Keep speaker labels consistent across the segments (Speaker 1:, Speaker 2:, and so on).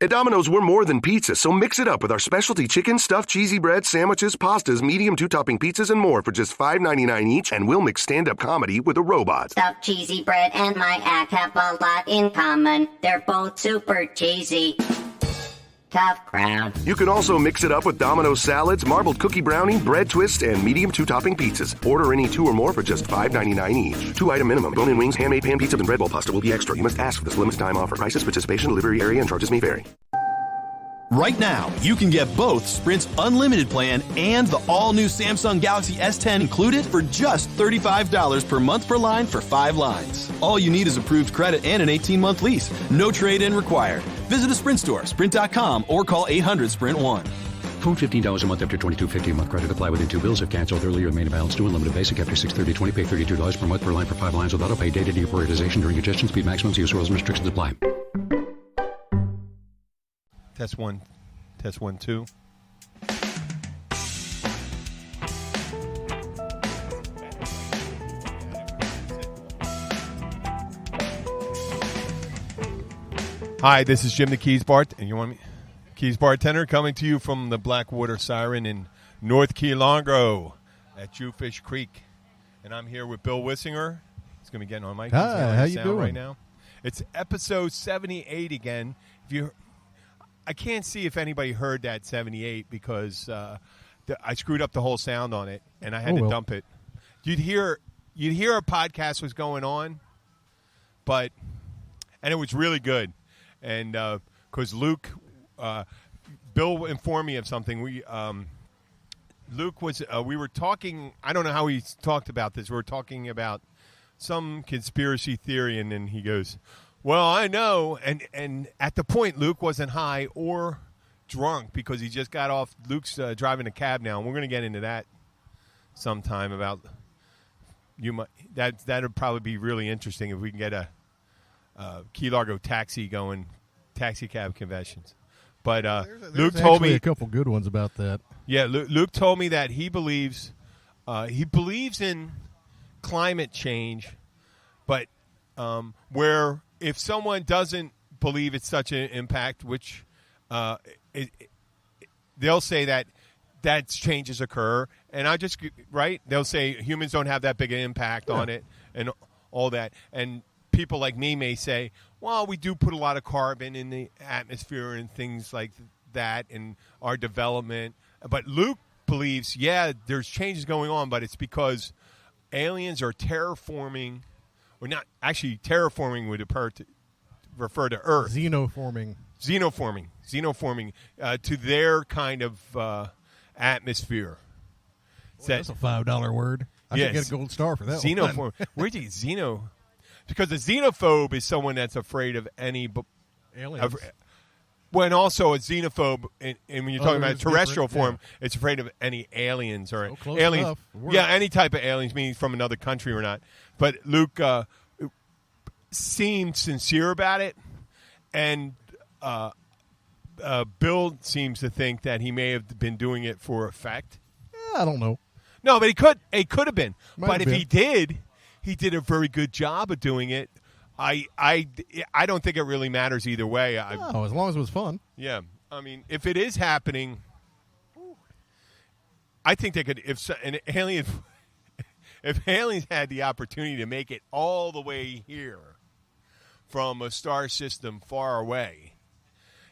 Speaker 1: At Domino's, we're more than pizza, so mix it up with our specialty chicken, stuffed cheesy bread, sandwiches, pastas, medium two-topping pizzas, and more for just $5.99 each, and we'll mix stand-up comedy with a robot.
Speaker 2: Stuffed cheesy bread and my act have a lot in common. They're both super cheesy. Tough crowd.
Speaker 1: You can also mix it up with Domino's salads, marbled cookie brownie, bread twist, and medium two-topping pizzas. Order any 2 or more for just $5.99 each. 2-item minimum. Bone-in wings, handmade pan pizza, and bread bowl pasta will be extra. You must ask for this limited time offer. Prices, participation, delivery area, and charges may vary.
Speaker 3: Right now, you can get both Sprint's unlimited plan and the all-new Samsung Galaxy S10 included for just $35 per month per line for 5 lines. All you need is approved credit and an 18-month lease. No trade-in required. Visit a Sprint store, sprint.com, or call 800-SPRINT-1.
Speaker 4: Phone $15 a month after $22.50 a month. Credit apply within 2 bills. If canceled earlier, remain balance due. Unlimited basic after 6/30/20. Pay $32 per month per line for 5 lines with auto-pay. Data deprioritization during congestion. Speed maximums. Use rules and restrictions apply.
Speaker 5: Test 1. Test 1, 2. Hi, this is Jim the Keys Bart, and you want me? Keys Bartender coming to you from the Blackwater Siren in North Key Largo at Jewfish Creek. And I'm here with Bill Wissinger. He's going to be getting on mic.
Speaker 6: Hi, how you doing?
Speaker 5: Right now. It's episode 78 again. I can't see if anybody heard that 78 because I screwed up the whole sound on it, and I had to dump it. You'd hear a podcast was going on, and it was really good. And because Luke, Bill informed me of something. Luke was, we were talking, I don't know how he talked about this. We were talking about some conspiracy theory, and then he goes, well, I know. And at the point, Luke wasn't high or drunk because he just got off. Luke's driving a cab now, and we're going to get into that sometime about that'd probably be really interesting if we can get a Key Largo taxi going, taxi cab conventions. But Luke told me
Speaker 6: a couple good ones about that.
Speaker 5: Yeah, Luke told me that he believes in climate change, but where if someone doesn't believe it's such an impact, which they'll say that changes occur, and they'll say humans don't have that big an impact on it and all that, and people like me may say, well, we do put a lot of carbon in the atmosphere and things like that in our development. But Luke believes, there's changes going on, but it's because aliens are terraforming, or not actually terraforming would refer to Earth.
Speaker 6: Xenoforming
Speaker 5: to their kind of atmosphere.
Speaker 6: That's a $5 word. I should get a gold star for that
Speaker 5: one. Where'd you get xeno? Because a xenophobe is someone that's afraid of any
Speaker 6: aliens.
Speaker 5: When also a xenophobe, and when you're talking about a terrestrial form, it's afraid of any aliens or aliens. Any type of aliens, meaning from another country or not. But Luke seemed sincere about it, and Bill seems to think that he may have been doing it for effect.
Speaker 6: I don't know.
Speaker 5: No, but he could have been. But if he did, he did a very good job of doing it. I don't think it really matters either way.
Speaker 6: No, as long as it was fun.
Speaker 5: Yeah, I mean, if it is happening, I think they could. If aliens had the opportunity to make it all the way here from a star system far away,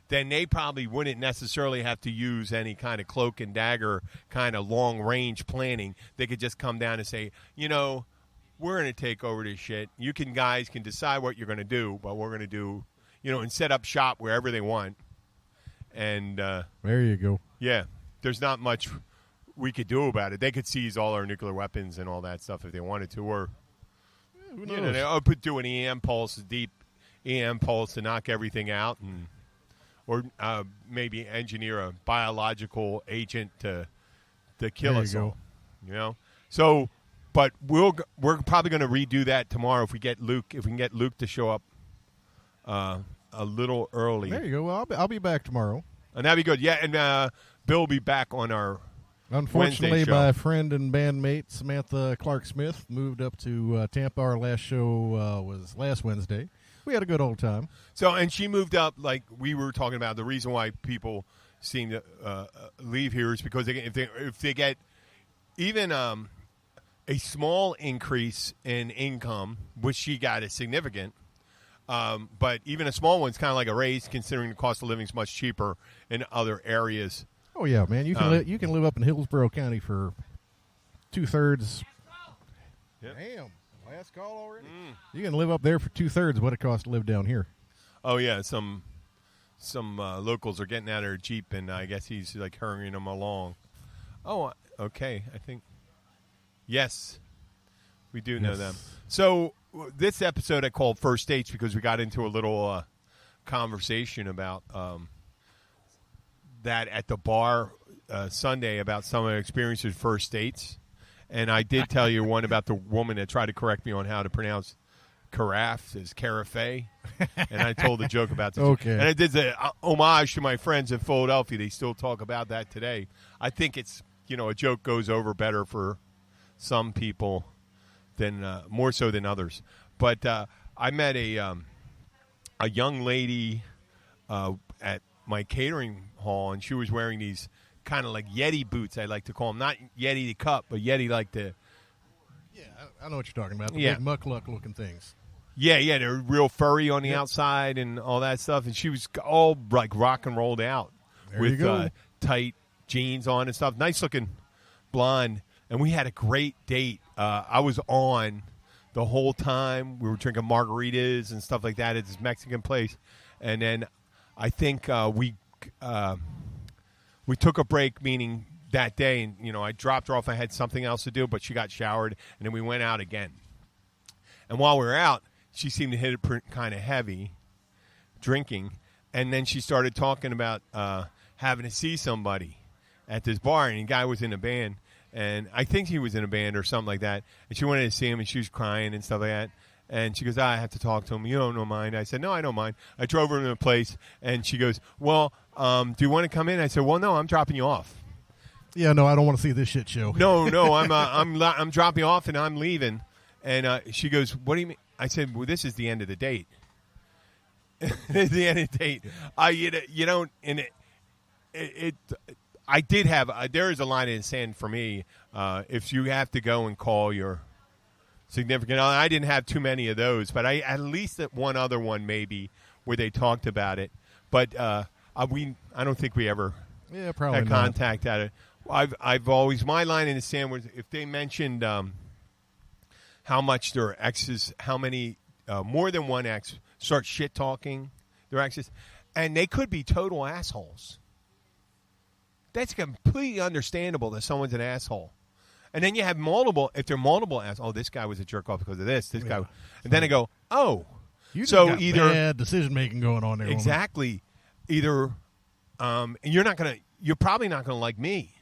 Speaker 5: then they probably wouldn't necessarily have to use any kind of cloak and dagger kind of long range planning. They could just come down and say, we're going to take over this shit. You guys can decide what you're going to do, but we're going to do, and set up shop wherever they want. And
Speaker 6: there you go.
Speaker 5: Yeah, there's not much we could do about it. They could seize all our nuclear weapons and all that stuff if they wanted to, or they do an EM pulse, a deep EM pulse to knock everything out, or maybe engineer a biological agent to kill us all. So. But we're probably going to redo that tomorrow if we can get Luke to show up a little early.
Speaker 6: There you go. Well, I'll be back tomorrow.
Speaker 5: And that'd be good. Yeah, and Bill will be back on our
Speaker 6: Unfortunately,
Speaker 5: Wednesday show.
Speaker 6: My friend and bandmate Samantha Clark Smith moved up to Tampa. Our last show was last Wednesday.
Speaker 7: We had a good old time.
Speaker 5: So, and she moved up, like we were talking about. The reason why people seem to leave here is because if they get even a small increase in income, which she got is significant, but even a small one's kind of like a raise, considering the cost of living is much cheaper in other areas.
Speaker 7: Oh yeah, man! You can live up in Hillsborough County for 2/3.
Speaker 5: Yep.
Speaker 7: Damn, last call already. You can live up there for 2/3 what it costs to live down here.
Speaker 5: Oh yeah, some locals are getting out of their Jeep, and I guess he's like hurrying them along. Oh, okay. I think yes, we do know them. So this episode I called First Dates because we got into a little conversation about that at the bar Sunday about some of the experiences with first dates. And I did tell you one about the woman that tried to correct me on how to pronounce carafe as carafe. And I told a joke about this.
Speaker 7: Okay.
Speaker 5: And I did the homage to my friends in Philadelphia. They still talk about that today. I think it's, a joke goes over better for some people than more so than others. But I met a young lady at my catering hall, and she was wearing these kind of like Yeti boots, I like to call them. Not Yeti the cup, but Yeti like the...
Speaker 7: Yeah, I know what you're talking about. The
Speaker 5: Yeah.
Speaker 7: big muckluck looking things.
Speaker 5: Yeah, they're real furry on the outside and all that stuff. And she was all like rock and rolled out
Speaker 7: There you
Speaker 5: with
Speaker 7: go.
Speaker 5: tight jeans on and stuff. Nice looking blonde. And we had a great date. I was on the whole time. We were drinking margaritas and stuff like that at this Mexican place. And then I think we took a break, meaning that day, and I dropped her off. I had something else to do, but she got showered, and then we went out again. And while we were out, she seemed to hit it kind of heavy, drinking, and then she started talking about having to see somebody at this bar, and the guy was in a band, and I think he was in a band or something like that, and she wanted to see him, and she was crying and stuff like that. And she goes, I have to talk to him. You don't mind. I said, no, I don't mind. I drove her to the place, and she goes, well, do you want to come in? I said, well, no, I'm dropping you off.
Speaker 7: Yeah, no, I don't want to see this shit show.
Speaker 5: No, I'm dropping you off, and I'm leaving. And she goes, what do you mean? I said, well, this is the end of the date. It's the end of the date. You don't, and I did have, there is a line in the sand for me. If you have to go and call your significant other, I didn't have too many of those, but I at least one other one maybe where they talked about it. But I don't think we ever
Speaker 7: probably
Speaker 5: had
Speaker 7: not.
Speaker 5: contact at it. I've always, my line in the sand was if they mentioned how much their exes, how many more than one ex start shit talking their exes, and they could be total assholes. That's completely understandable that someone's an asshole. And then you have multiple, if they're multiple assholes, this guy was a jerk off because of this guy. And then I go,
Speaker 7: You
Speaker 5: so
Speaker 7: got
Speaker 5: either
Speaker 7: bad decision making going on there.
Speaker 5: exactly, either, and you're probably not gonna like me.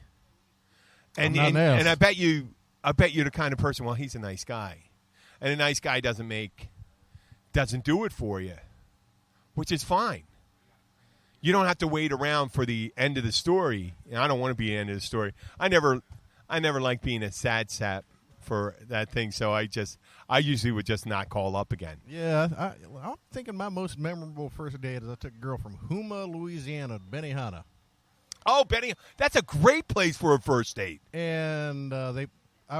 Speaker 5: And I bet you're the kind of person. Well, he's a nice guy, and a nice guy doesn't do it for you, which is fine. You don't have to wait around for the end of the story. And I don't want to be the end of the story. I never like being a sad sap for that thing. So I usually would just not call up again.
Speaker 7: Yeah, I'm thinking my most memorable first date is I took a girl from Houma, Louisiana, Benihana.
Speaker 5: Oh, Benny, that's a great place for a first date.
Speaker 7: And I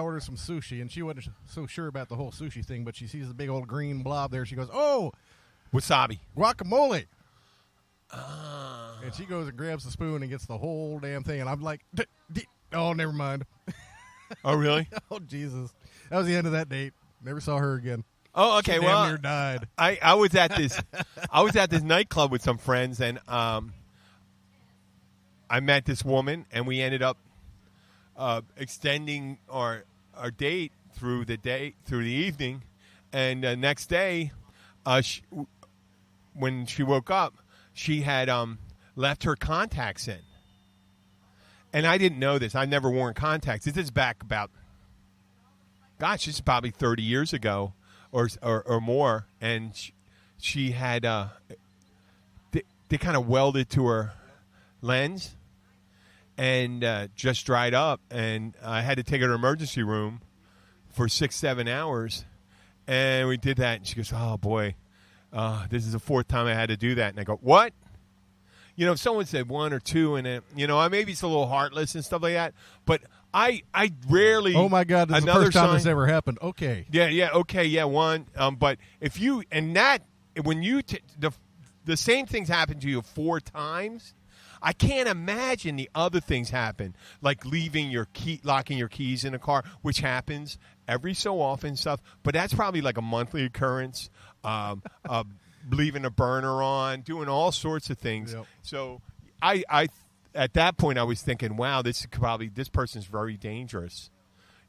Speaker 7: ordered some sushi, and she wasn't so sure about the whole sushi thing, but she sees the big old green blob there. She goes, oh,
Speaker 5: wasabi.
Speaker 7: Guacamole. And she goes and grabs the spoon and gets the whole damn thing. And I'm like, oh, never mind.
Speaker 5: Oh, really?
Speaker 7: Oh, Jesus. That was the end of that date. Never saw her again.
Speaker 5: Oh, okay.
Speaker 7: She damn near died.
Speaker 5: I was at this nightclub with some friends, and I met this woman, and we ended up extending our date through the evening. And the next day, when she woke up, she had left her contacts in. And I didn't know this. I never worn contacts. This is back about, this is probably 30 years ago or more. And she had, they kind of welded to her lens and just dried up. And I had to take her to the emergency room for 6-7 hours. And we did that. And she goes, oh, boy. this is the fourth time I had to do that. And I go, what? If someone said one or two, and maybe it's a little heartless and stuff like that, but I rarely.
Speaker 7: Oh my God! This is the first time this ever happened. Okay.
Speaker 5: Yeah. Okay. Yeah. One. But if you when you the same things happen to you 4 times, I can't imagine the other things happen, like locking your keys in a car, which happens every so often stuff. But that's probably like a monthly occurrence. Leaving a burner on, doing all sorts of things. Yep. So I at that point I was thinking, wow, this person's very dangerous,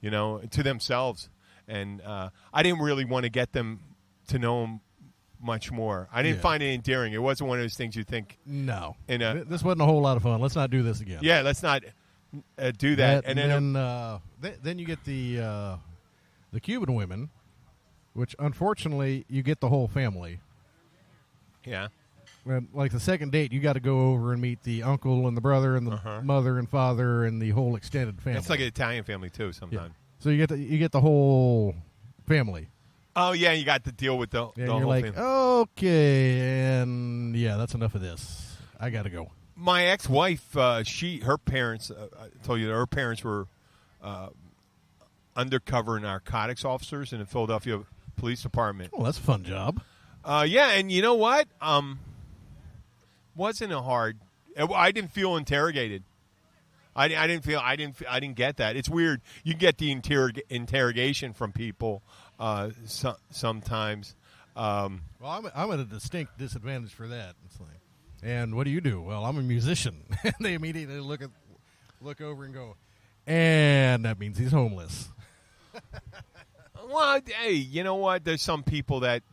Speaker 5: to themselves. And I didn't really want to get them to know them much more. I didn't find it endearing. It wasn't one of those things you think.
Speaker 7: No. This wasn't a whole lot of fun. Let's not do this again.
Speaker 5: Yeah, let's not do that.
Speaker 7: And then you get the Cuban women, which unfortunately you get the whole family.
Speaker 5: Yeah.
Speaker 7: And like the second date, you got to go over and meet the uncle and the brother and the mother and father and the whole extended family.
Speaker 5: It's like an Italian family too. Sometimes.
Speaker 7: Yeah. So you get the whole family.
Speaker 5: Oh yeah, you got to deal with the whole
Speaker 7: you're like,
Speaker 5: family.
Speaker 7: Okay, and that's enough of this. I got to go.
Speaker 5: My ex-wife, her parents, I told you, her parents were undercover narcotics officers in the Philadelphia Police Department.
Speaker 7: Well, that's a fun job.
Speaker 5: Yeah, and you know what? Wasn't a hard. I didn't feel interrogated. I didn't get that. It's weird. You get the interrogation from people sometimes.
Speaker 7: Well, I'm at a distinct disadvantage for that. It's like, and what do you do? Well, I'm a musician. And they immediately look over and go, and that means he's homeless.
Speaker 5: Well, hey, you know what? There's some people that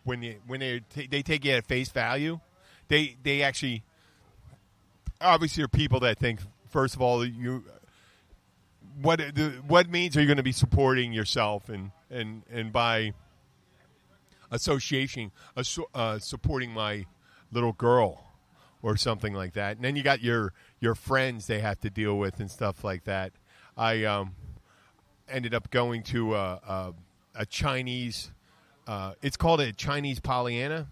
Speaker 5: when they take you at face value, they actually obviously are people that think, first of all, what means are you going to be supporting yourself and by association supporting my little girl or something like that. And then you got your friends they have to deal with and stuff like that. I ended up going to a Chinese. It's called a Chinese Pollyanna,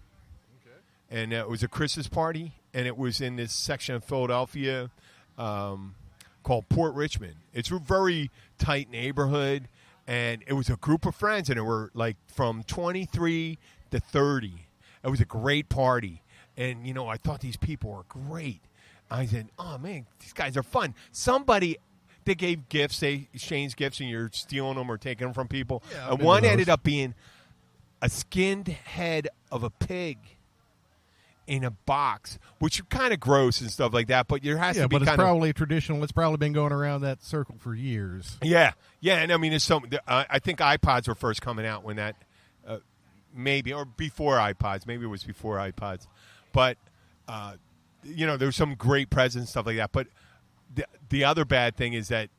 Speaker 5: and it was a Christmas party, and it was in this section of Philadelphia called Port Richmond. It's a very tight neighborhood, and it was a group of friends, and it were like from 23 to 30. It was a great party, and I thought these people were great. I said, "Oh man, these guys are fun." They gave gifts, they exchanged gifts, and you're stealing them or taking them from people. Yeah, and one ended up being a skinned head of a pig in a box, which is kind of gross and stuff like that. But there has to be
Speaker 7: but it's probably traditional. It's probably been going around that circle for years.
Speaker 5: Yeah, and I mean, there's some. I think iPods were first coming out when that, maybe or before iPods. Maybe it was before iPods, but there was some great presents and stuff like that. But the other bad thing is that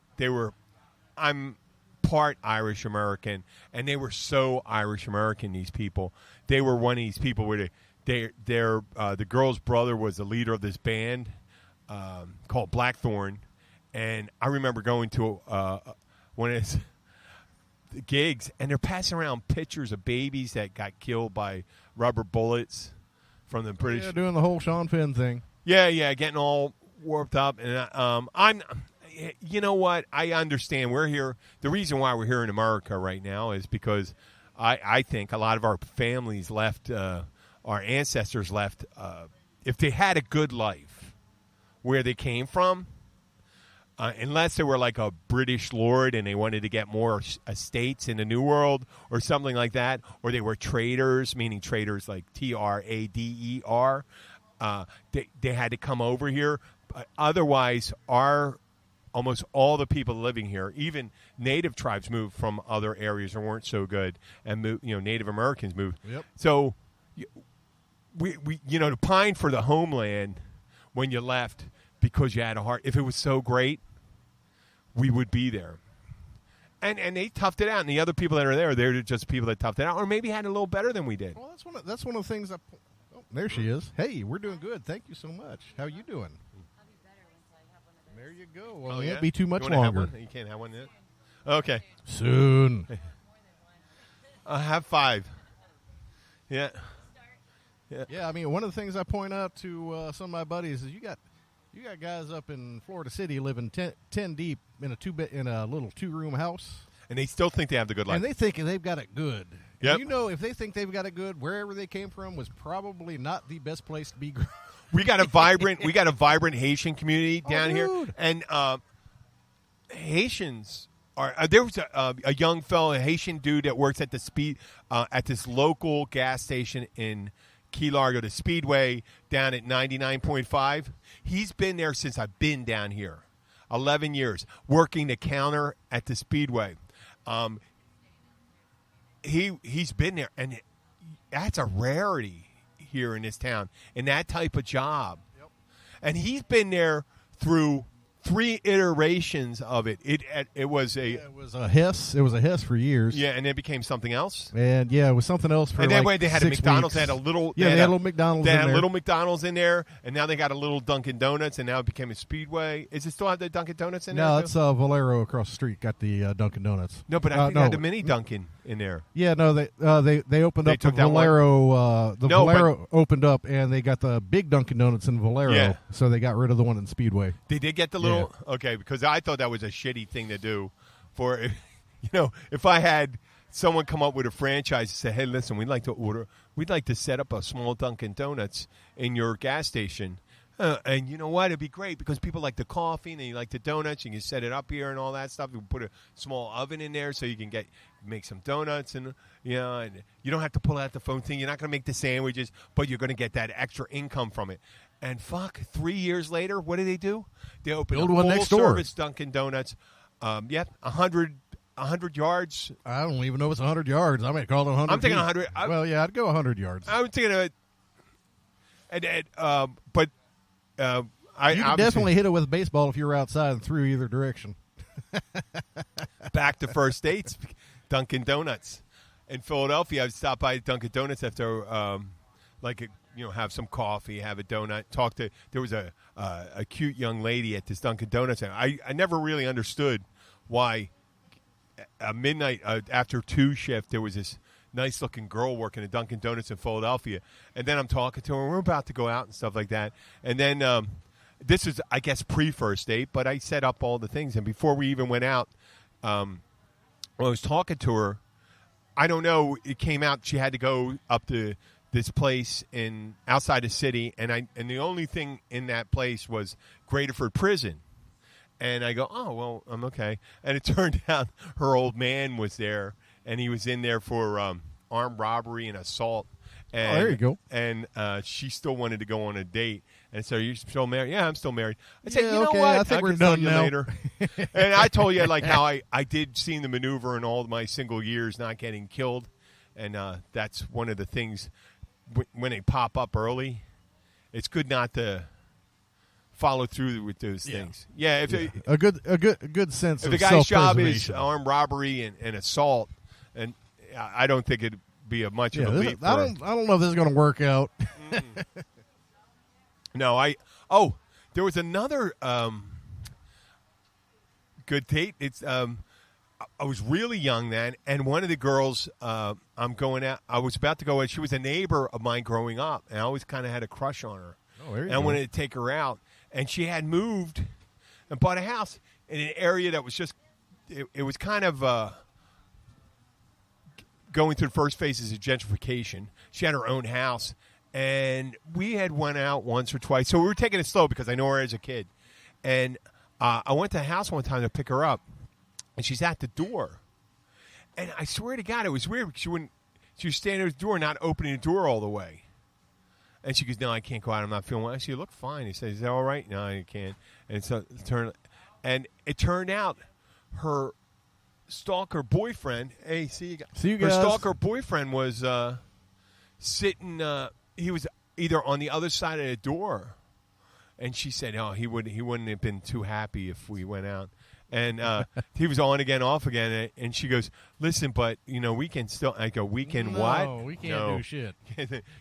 Speaker 5: I'm part Irish American, and they were so Irish American. These people, they were one of these people where the girl's brother was the leader of this band called Blackthorn, and I remember going to one of his gigs, and they're passing around pictures of babies that got killed by rubber bullets from the British.
Speaker 7: Yeah, doing the whole Sean Penn thing.
Speaker 5: Yeah, getting all warped up, and I'm. You know what? I understand. We're here. The reason why we're here in America right now is because I think a lot of our families left, our ancestors left, if they had a good life where they came from, unless they were like a British lord and they wanted to get more estates in the New World or something like that, or they were traders, meaning traders like Trader, they had to come over here. Otherwise, almost all the people living here, even native tribes, moved from other areas and weren't so good, and Native Americans moved.
Speaker 7: Yep.
Speaker 5: So, we to pine for the homeland when you left because you had a heart. If it was so great, we would be there. And they toughed it out, and the other people that are there, they're just people that toughed it out, or maybe had it a little better than we did.
Speaker 7: Well, that's one of the things. There she is. Hey, we're doing good. Thank you so much. How are you doing? There you go. Well, it won't be too much longer.
Speaker 5: You can't have one yet? Okay.
Speaker 7: Soon.
Speaker 5: I have 5. Yeah.
Speaker 7: Yeah, I mean, one of the things I point out to some of my buddies is you got guys up in Florida City living 10 deep in a little 2-room house.
Speaker 5: And they still think they have the good life.
Speaker 7: And they think they've got it good.
Speaker 5: Yep.
Speaker 7: You know, if they think they've got it good, wherever they came from was probably not the best place to be.
Speaker 5: We got a vibrant Haitian community down here,
Speaker 7: dude.
Speaker 5: and Haitians are. There was a young fellow, a Haitian dude that works at at this local gas station in Key Largo, the Speedway down at 99.5. He's been there since I've been down here, 11 years, working the counter at the Speedway. He's been there, and that's a rarity here in this town, in that type of job. Yep. And he's been there through 3 iterations of it. It was a
Speaker 7: Hess. It was a Hess for years.
Speaker 5: Yeah, and it became something else.
Speaker 7: And it was something else for.
Speaker 5: And then
Speaker 7: like
Speaker 5: they had
Speaker 7: 6
Speaker 5: a McDonald's.
Speaker 7: weeks.
Speaker 5: They had a little.
Speaker 7: Yeah, they had a little McDonald's.
Speaker 5: They
Speaker 7: in
Speaker 5: had a
Speaker 7: there.
Speaker 5: little McDonald's in there, and now they got a little Dunkin' Donuts, and now it became a Speedway. Is it still have the Dunkin' Donuts in there?
Speaker 7: No, it's Valero across the street. Got the Dunkin' Donuts.
Speaker 5: No, but I think they had the mini Dunkin' in there.
Speaker 7: Yeah, no, they opened up the
Speaker 5: took that
Speaker 7: Valero.
Speaker 5: No,
Speaker 7: Valero opened up, and they got the big Dunkin' Donuts in Valero.
Speaker 5: Yeah.
Speaker 7: So they got rid of the one in Speedway.
Speaker 5: They did get the little okay, because I thought that was a shitty thing to do. For if I had someone come up with a franchise and say, "Hey, listen, we'd like to set up a small Dunkin' Donuts in your gas station." And you know what? It'd be great because people like the coffee and they like the donuts. You can set it up here and all that stuff. You can put a small oven in there so you can make some donuts, and and you don't have to pull out the phone thing. You're not going to make the sandwiches, but you're going to get that extra income from it. And 3 years later, what do? They open a full-service Dunkin' Donuts. 100 yards.
Speaker 7: I don't even know if it's 100 yards. I might call it 100.
Speaker 5: I'm thinking
Speaker 7: feet.
Speaker 5: 100.
Speaker 7: Well, yeah, I'd go 100 yards.
Speaker 5: I'm thinking of it. But
Speaker 7: you could definitely hit it with a baseball if you were outside and threw either direction.
Speaker 5: Back to first dates, Dunkin' Donuts. In Philadelphia, I'd stop by Dunkin' Donuts after, have some coffee, have a donut, there was a cute young lady at this Dunkin' Donuts. And I never really understood why a midnight after 2 shift, there was this nice-looking girl working at Dunkin' Donuts in Philadelphia. And then I'm talking to her. We're about to go out and stuff like that. And then this is, I guess, pre-first date, but I set up all the things. And before we even went out, when I was talking to her, I don't know, it came out she had to go up to this place outside the city, and the only thing in that place was Graterford Prison. And I go, oh, well, I'm okay. And it turned out her old man was there, and he was in there for armed robbery and assault. And,
Speaker 7: there you go.
Speaker 5: And she still wanted to go on a date. And so, you're still married? Yeah, I'm still married. I said,
Speaker 7: okay,
Speaker 5: what?
Speaker 7: I think we're done now.
Speaker 5: Later. And I told you how I did see the maneuver in all my single years not getting killed. And that's one of the things when they pop up early, it's good not to follow through with those things. Yeah,
Speaker 7: a good sense
Speaker 5: if
Speaker 7: of
Speaker 5: the guy's job
Speaker 7: self-preservation.
Speaker 5: is armed robbery and assault, and I don't think it'd be a much of a leap.
Speaker 7: I don't know if this is going to work out.
Speaker 5: No, there was another good date. It's I was really young then, and one of the girls I'm going out. I was about to go out. She was a neighbor of mine growing up, and I always kind of had a crush on her.
Speaker 7: Oh, there you
Speaker 5: and
Speaker 7: go.
Speaker 5: I wanted to take her out, and she had moved and bought a house in an area that was just. It was kind of going through the first phases of gentrification. She had her own house, and we had went out once or twice. So we were taking it slow because I know her as a kid. And I went to the house one time to pick her up, and she's at the door. And I swear to God, it was weird because she was standing at the door, not opening the door all the way. And she goes, no, I can't go out. I'm not feeling well. I said, you look fine. He says, is that all right? No, you can't. And so it turned out her stalker boyfriend, hey, see you guys. Her stalker boyfriend was sitting, he was either on the other side of the door. And she said, oh, he wouldn't have been too happy if we went out. And he was on again, off again. And she goes, listen, but, we can still. I go, we can what?
Speaker 7: No, we can't do shit.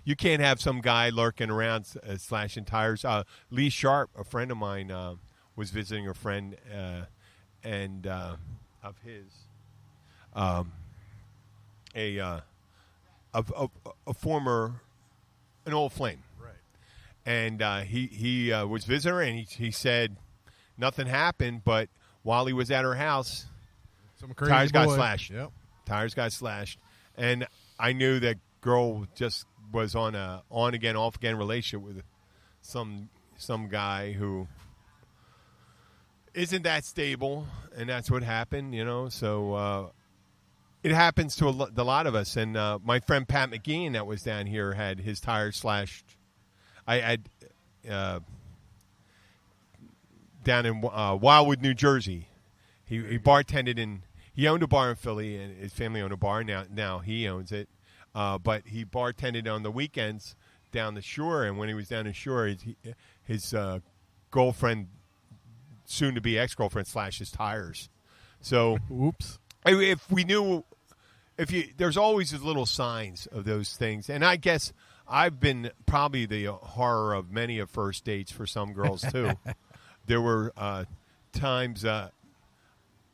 Speaker 5: You can't have some guy lurking around slashing tires. Lee Sharp, a friend of mine, was visiting a friend of his, a former an old flame.
Speaker 7: Right.
Speaker 5: And he was visitor, and he said nothing happened, but while he was at her house,
Speaker 7: some crazy
Speaker 5: tires got
Speaker 7: boy.
Speaker 5: slashed.
Speaker 7: Yep.
Speaker 5: Tires got slashed. And I knew that girl just was on a on-again, off-again relationship with some guy who isn't that stable, and that's what happened, So it happens to a lot of us. And my friend Pat McGeehan that was down here had his tires slashed. I had down in Wildwood, New Jersey. He bartended in. He owned a bar in Philly, and his family owned a bar. Now he owns it. But he bartended on the weekends down the shore, and when he was down the shore, his girlfriend, soon-to-be ex-girlfriend, slashed his tires. So,
Speaker 7: oops.
Speaker 5: If we knew, there's always these little signs of those things, and I guess I've been probably the horror of many of first dates for some girls too. There were times I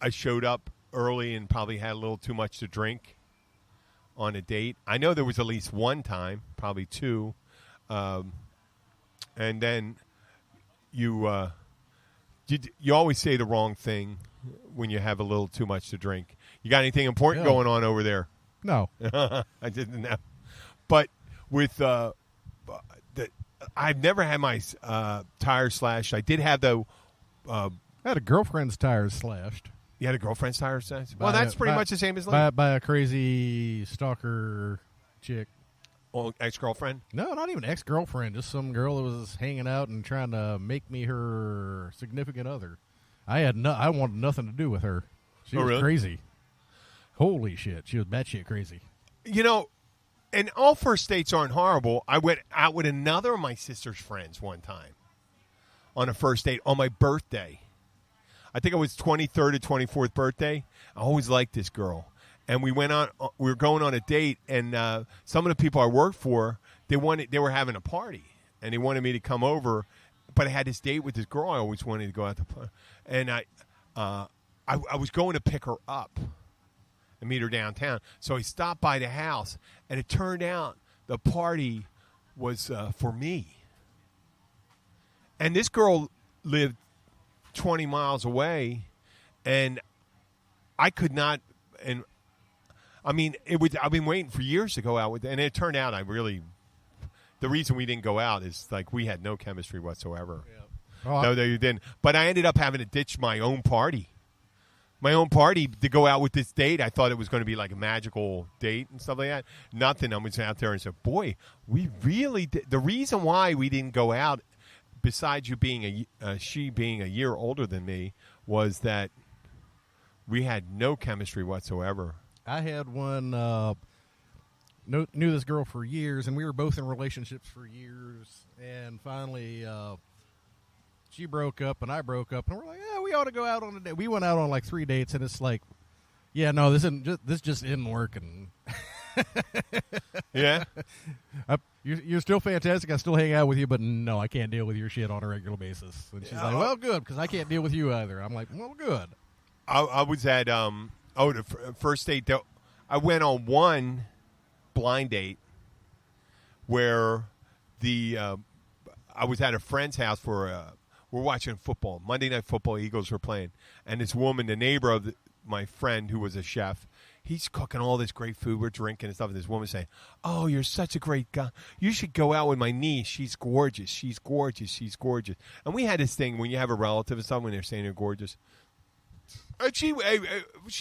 Speaker 5: showed up early and probably had a little too much to drink on a date. I know there was at least one time, probably two, and then you always say the wrong thing when you have a little too much to drink. You got anything important going on over there?
Speaker 7: No.
Speaker 5: I didn't know. But with I've never had my tires slashed. I did have
Speaker 7: I had a girlfriend's tires slashed.
Speaker 5: You had a girlfriend's tires slashed? Well, that's pretty much the same as
Speaker 7: by a crazy stalker chick.
Speaker 5: Oh, ex-girlfriend?
Speaker 7: No, not even ex-girlfriend. Just some girl that was hanging out and trying to make me her significant other. I wanted nothing to do with her. She was
Speaker 5: really?
Speaker 7: Crazy. Holy shit. She was batshit crazy.
Speaker 5: And all first dates aren't horrible. I went out with another of my sister's friends one time on a first date on my birthday. I think it was 23rd or 24th birthday. I always liked this girl. And we were going on a date, and some of the people I worked for, they were having a party, and they wanted me to come over, but I had this date with this girl I always wanted to go out to party. And I was going to pick her up and meet her downtown. So I stopped by the house, and it turned out the party was for me. And this girl lived 20 miles away, and I could not. And I mean, I've been waiting for years to go out with, and it turned out the reason we didn't go out is like we had no chemistry whatsoever. Yeah. No, you didn't. But I ended up having to ditch my own party to go out with this date. I thought it was going to be like a magical date and stuff like that. Nothing. I was out there and said, boy, we really did. The reason why we didn't go out, besides you being she being a year older than me, was that we had no chemistry whatsoever.
Speaker 7: I had one, knew this girl for years, and we were both in relationships for years, and finally she broke up and I broke up, and we're like, yeah, we ought to go out on a date. We went out on like 3 dates, and it's like, yeah, no, this just isn't working.
Speaker 5: Yeah?
Speaker 7: You're still fantastic. I still hang out with you, but no, I can't deal with your shit on a regular basis. And she's like, well, good, because I can't deal with you either. I'm like, well, good.
Speaker 5: I was at the first date. I went on one blind date where I was at a friend's house for we're watching football, Monday Night Football. Eagles were playing, and this woman, the neighbor of my friend who was a chef, he's cooking all this great food. We're drinking and stuff, and this woman saying, "Oh, you're such a great guy. You should go out with my niece. She's gorgeous. She's gorgeous. She's gorgeous." And we had this thing when you have a relative or something, when they're saying they're gorgeous. She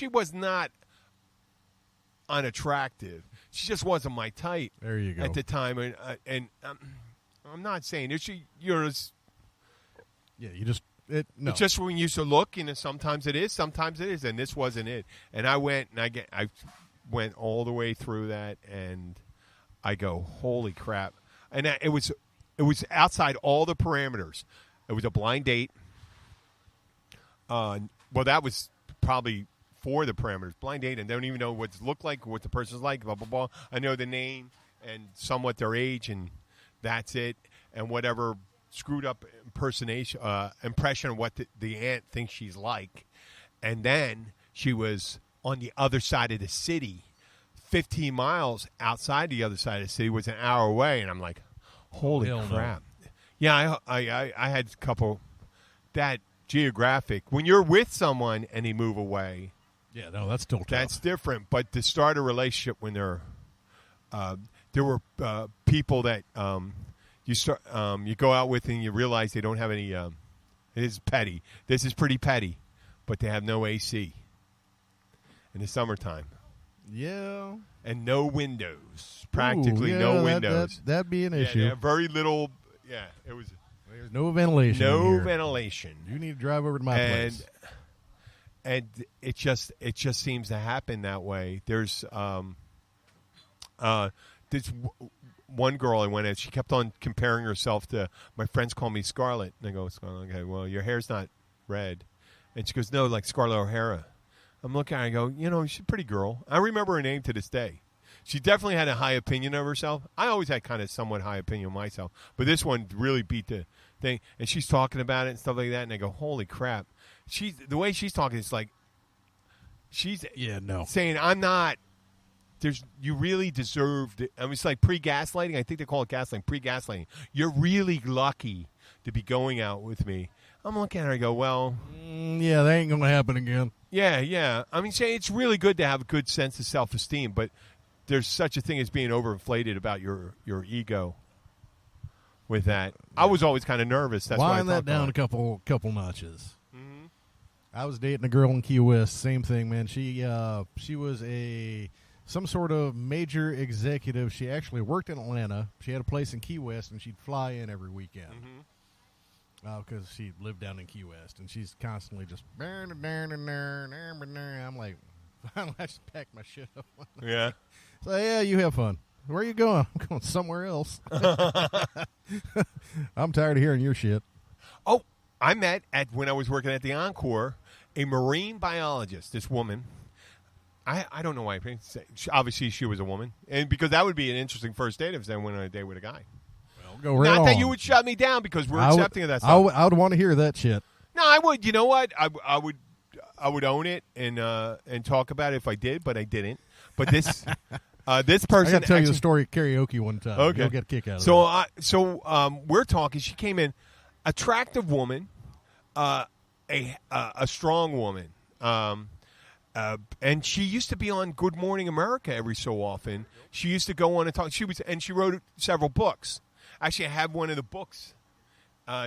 Speaker 5: was not unattractive. She just wasn't my type.
Speaker 7: There you go.
Speaker 5: At the time, and I'm not saying you're as
Speaker 7: you just no.
Speaker 5: It's just when you used to look, sometimes it is, and this wasn't it. And I went and I went all the way through that, and I go, holy crap! And it was outside all the parameters. It was a blind date. Well, that was probably for the parameters. Blind date, and don't even know what it looked like, what the person's like, blah, blah, blah. I know the name and somewhat their age, and that's it. And whatever screwed up impression of what the aunt thinks she's like. And then she was on the other side of the city, 15 miles outside the other side of the city, was an hour away. And I'm like, Holy crap! No. Yeah, I had a couple that geographic. When you're with someone and they move away,
Speaker 6: yeah, no, that's still tough.
Speaker 5: That's different. But to start a relationship when there were people that you go out with and you realize they don't have any. It is petty. This is pretty petty, but they have no AC in the summertime.
Speaker 7: Yeah.
Speaker 5: And no windows. Practically no windows.
Speaker 7: That'd be an issue.
Speaker 5: Yeah, very little. Yeah, it was.
Speaker 7: There's no ventilation.
Speaker 5: No ventilation.
Speaker 7: You need to drive over to my place.
Speaker 5: And it just seems to happen that way. There's this one girl I went at. She kept on comparing herself to my friends call me Scarlett, and I go, Scarlett, okay, well your hair's not red, and she goes, no, like Scarlett O'Hara. I'm looking at her, I go, she's a pretty girl. I remember her name to this day. She definitely had a high opinion of herself. I always had kind of somewhat high opinion of myself, but this one really beat the thing. And she's talking about it and stuff like that, and I go, holy crap. The way she's talking, it's like she's saying, I'm not. You really deserved it. I mean, it's like pre-gaslighting. I think they call it gaslighting, pre-gaslighting. You're really lucky to be going out with me. I'm looking at her, I go, well.
Speaker 7: Yeah, that ain't going to happen again.
Speaker 5: Yeah. I mean, it's really good to have a good sense of self-esteem, but there's such a thing as being overinflated about your ego with that. I was always kind of nervous. That's why I
Speaker 7: wind that down a couple notches. Mm-hmm. I was dating a girl in Key West. Same thing, man. She was some sort of major executive. She actually worked in Atlanta. She had a place in Key West, and she'd fly in every weekend. Because she lived down in Key West, and she's constantly just. I'm like, finally, I just packed my shit up.
Speaker 5: Yeah.
Speaker 7: So yeah, you have fun. Where are you going? I'm going somewhere else. I'm tired of hearing your shit.
Speaker 5: Oh, I met when I was working at the Encore a marine biologist. This woman. I don't know why. Obviously, she was a woman, and because that would be an interesting first date if I went on a date with a guy.
Speaker 7: Go right
Speaker 5: Not
Speaker 7: on.
Speaker 5: that you would shut me down because we're accepting of that stuff.
Speaker 7: I would want to hear that shit.
Speaker 5: No, I would. You know what? I would own it and talk about it if I did, but I didn't. But this this person.
Speaker 7: I got to tell you the story at karaoke one time.
Speaker 5: Okay,
Speaker 7: you'll get a kick out of it.
Speaker 5: So we're talking. She came in, attractive woman, a strong woman, and she used to be on Good Morning America every so often. She used to go on and talk. She wrote several books. Actually, I have one of the books.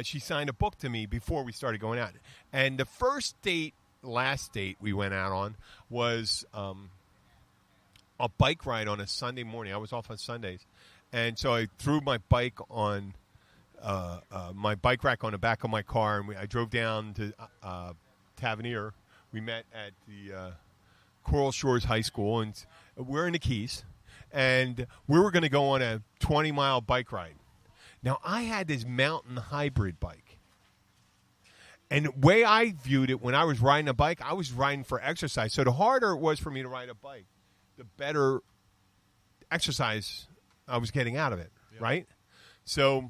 Speaker 5: She signed a book to me before we started going out. And the last date we went out on was a bike ride on a Sunday morning. I was off on Sundays. And so I threw my bike on my bike rack on the back of my car, and I drove down to Tavernier. We met at the Coral Shores High School, and we're in the Keys. And we were going to go on a 20-mile bike ride. Now, I had this mountain hybrid bike. And the way I viewed it when I was riding a bike, I was riding for exercise. So the harder it was for me to ride a bike, the better exercise I was getting out of it, right? So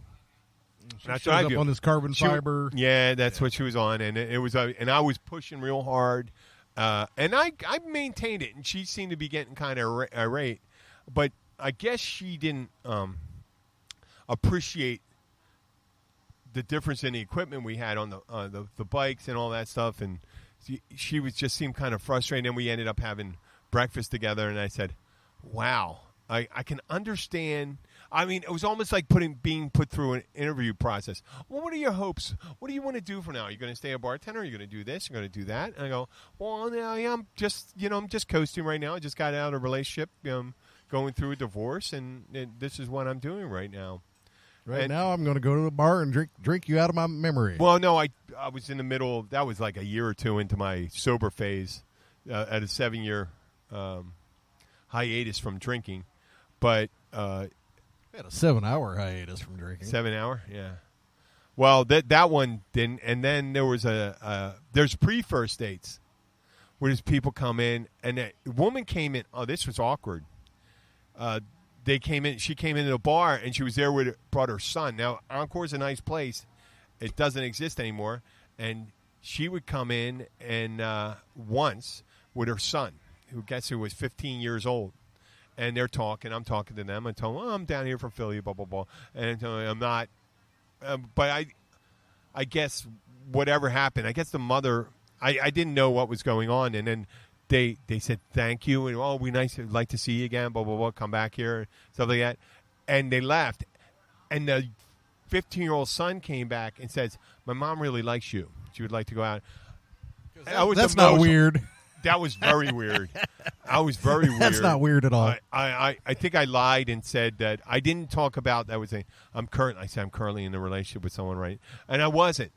Speaker 7: that's what I viewed. On this carbon fiber.
Speaker 5: Yeah, that's what she was on. And it was, and I was pushing real hard. And I maintained it, and she seemed to be getting kind of irate. But I guess she didn't appreciate the difference in the equipment we had on the bikes and all that stuff, and she just seemed kind of frustrated. And we ended up having breakfast together, and I said, "Wow, I can understand." I mean, it was almost like being put through an interview process. Well, what are your hopes? What do you want to do from now? Are you going to stay a bartender? Are you going to do this? Are you going to do that? And I go, well, now I'm just coasting right now. I just got out of a relationship, going through a divorce, and this is what I'm doing right now.
Speaker 7: Now I'm going to go to a bar and drink you out of my memory.
Speaker 5: Well, no, I was in the middle. That was like a year or two into my sober phase at a 7-year hiatus from drinking. But
Speaker 7: I had a 7-hour hiatus from drinking.
Speaker 5: 7 hour, yeah. Well, that one didn't. And then there was there's pre-first dates where there's people come in, and a woman came in. Oh, this was awkward. They came in. She came into the bar, and she was there brought her son. Now, Encore's a nice place. It doesn't exist anymore. And she would come in and once with her son, who was 15 years old. and they're talking. I'm talking to them. I tell them, I'm down here from Philly, blah, blah, blah. And I'm not. But I guess whatever happened, I guess the mother, I didn't know what was going on. And then they said, thank you. And, we'd like to see you again, blah, blah, blah, come back here, stuff like that. And they left. And the 15-year-old son came back and says, my mom really likes you. She would like to go out.
Speaker 7: That's not weird.
Speaker 5: That was very weird. I was very weird.
Speaker 7: That's not weird at all.
Speaker 5: I think I lied and said that I didn't talk about that. I'm currently in a relationship with someone, right? And I wasn't.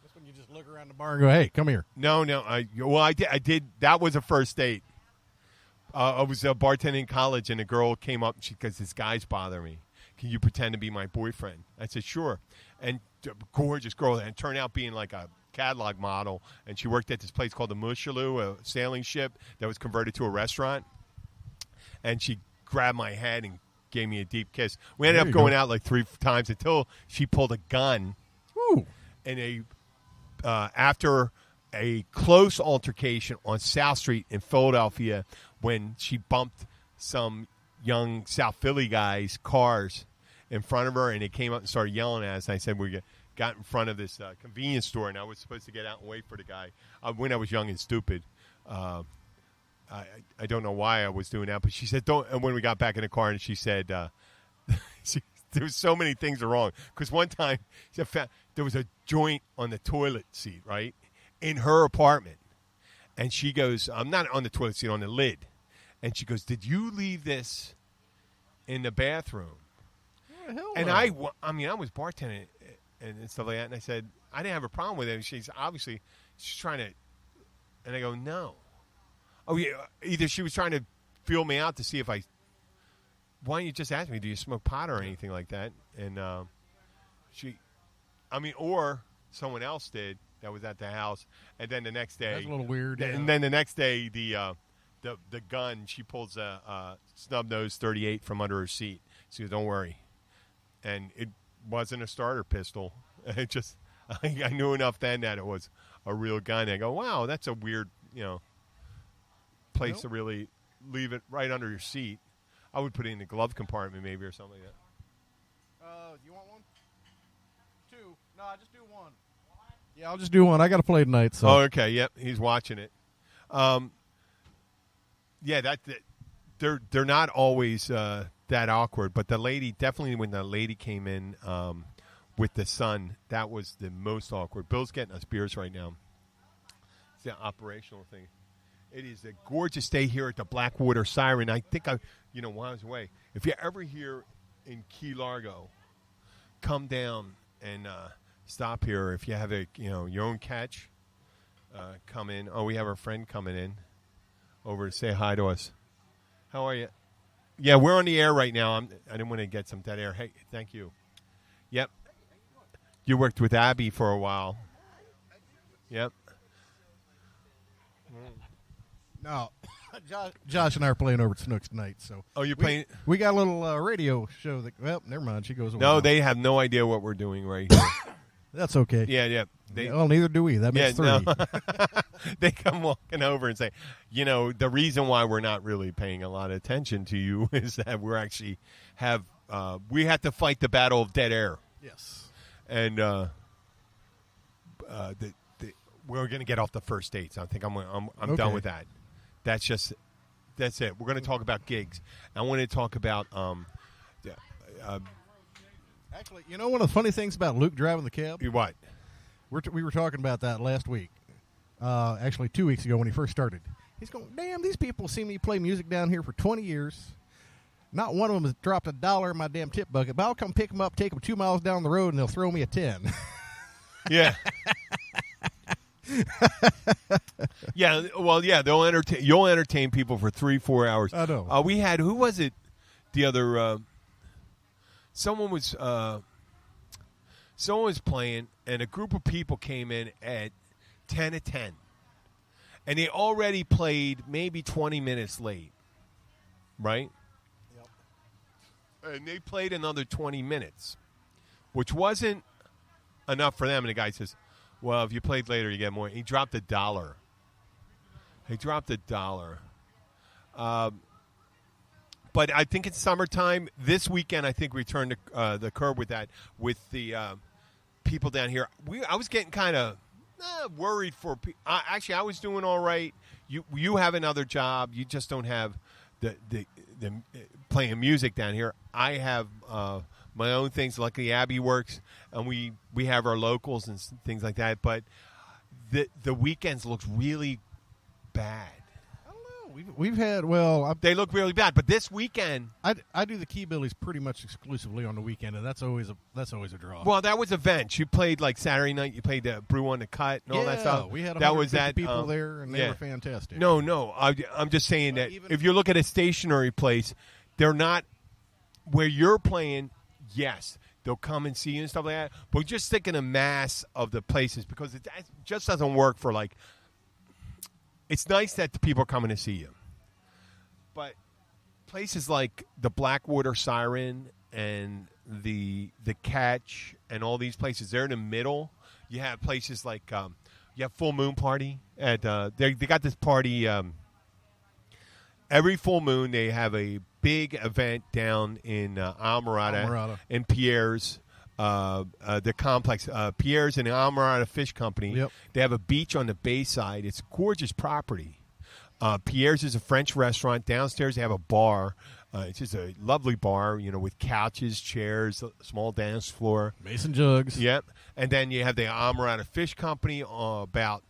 Speaker 7: That's when you just look around the bar and go, "Hey, come here."
Speaker 5: No. I did. That was a first date. I was bartending in college, and a girl came up. She goes, "This guy's bothering me. Can you pretend to be my boyfriend?" I said, "Sure." And gorgeous girl, and turned out being like a catalog model, and she worked at this place called the Mushaloo, a sailing ship that was converted to a restaurant. And she grabbed my head and gave me a deep kiss. We ended up going out like 3 times until she pulled a gun.
Speaker 7: Ooh.
Speaker 5: In after a close altercation on South Street in Philadelphia, when she bumped some young South Philly guys' cars in front of her, and they came up and started yelling at us. And I said, we got in front of this convenience store, and I was supposed to get out and wait for the guy. When I was young and stupid, I don't know why I was doing that, but she said, don't. And when we got back in the car, and she said, there was so many things are wrong. Because one time, there was a joint on the toilet seat, right, in her apartment. And she goes, I'm not on the toilet seat, on the lid. And she goes, did you leave this in the bathroom? And I was bartending and stuff like that, and I said, I didn't have a problem with it. And she's trying to, and I go, no. Oh, yeah, either she was trying to feel me out to see if why don't you just ask me, do you smoke pot or anything like that? And or someone else did that was at the house, and then the next day.
Speaker 7: That's a little weird.
Speaker 5: And then the next day, the gun, she pulls a snub-nosed .38 from under her seat. She goes, don't worry. And it wasn't a starter pistol. It just, I knew enough then that it was a real gun. I go, wow, that's a weird, place to really leave it right under your seat. I would put it in the glove compartment maybe or something like that.
Speaker 7: You want one? 2? No, I just do 1. Yeah, I'll just do 1. I got to play tonight. So.
Speaker 5: Oh, okay. Yep, he's watching it. Yeah, they're not always that awkward, but the lady, definitely when the lady came in with the son, that was the most awkward. Bill's getting us beers right now. It's the operational thing. It is a gorgeous day here at the Blackwater Siren. I think while I was away, if you're ever here in Key Largo, come down and stop here. If you have your own catch, come in. Oh, we have our friend coming in over to say hi to us. How are you? Yeah, we're on the air right now. I didn't want to get some dead air. Hey, thank you. Yep. You worked with Abby for a while. Yep.
Speaker 7: No, Josh and I are playing over at Snooks tonight. So
Speaker 5: you're playing?
Speaker 7: We got a little radio show that. Well, never mind. She goes away.
Speaker 5: No, they have no idea what we're doing right here.
Speaker 7: That's okay.
Speaker 5: Yeah.
Speaker 7: Neither do we. That makes 3.
Speaker 5: No. They come walking over and say, the reason why we're not really paying a lot of attention to you is that we're actually we have to fight the battle of dead air.
Speaker 7: Yes.
Speaker 5: And we're going to get off the first dates. I think I'm
Speaker 7: okay.
Speaker 5: done with that. That's it. We're going to talk about gigs. I want to talk about
Speaker 7: actually, one of the funny things about Luke driving the cab?
Speaker 5: What?
Speaker 7: We were talking about that last week. Actually, 2 weeks ago when he first started. He's going, damn, these people see me play music down here for 20 years. Not one of them has dropped $1 in my damn tip bucket, but I'll come pick them up, take them 2 miles down the road, and they'll throw me a 10.
Speaker 5: Yeah. Yeah, well, yeah, you'll entertain people for 3-4 hours.
Speaker 7: I know.
Speaker 5: We had, who was it? The other, someone was playing, and a group of people came in at 10 to 10, and they already played maybe 20 minutes late, right? Yep. And they played another 20 minutes, which wasn't enough for them. And the guy says, well, if you played later, you get more. He dropped $1. But I think it's summertime. This weekend, I think we turned the curve with that, with the people down here. I was getting kind of worried for actually, I was doing all right. You have another job. You just don't have the playing music down here. I have my own things. Luckily, Abby works, and we have our locals and things like that. But the weekends looks really bad.
Speaker 7: We've had
Speaker 5: they look really bad, but this weekend
Speaker 7: I do the Keybillies pretty much exclusively on the weekend, and that's always a draw.
Speaker 5: Well, that was events. You played like Saturday night. You played the Brew on the Cut and all that stuff.
Speaker 7: We had
Speaker 5: that was that
Speaker 7: people there, and they were fantastic.
Speaker 5: No, I'm just saying that if you look at a stationary place, they're not where you're playing. Yes, they'll come and see you and stuff like that. But we're just thinking a mass of the places because it just doesn't work for like. It's nice that the people are coming to see you. But places like the Blackwater Siren and the Catch and all these places, they're in the middle. You have places like you have Full Moon Party. They got this party every full moon. They have a big event down in Almirada and Pierre's. The complex, Pierre's and the Almirada Fish Company.
Speaker 7: Yep.
Speaker 5: They have a beach on the Bayside. It's gorgeous property. Pierre's is a French restaurant. Downstairs they have a bar. It's just a lovely bar, with couches, chairs, a small dance floor.
Speaker 7: Mason jugs.
Speaker 5: Yep. And then you have the Almirada Fish Company about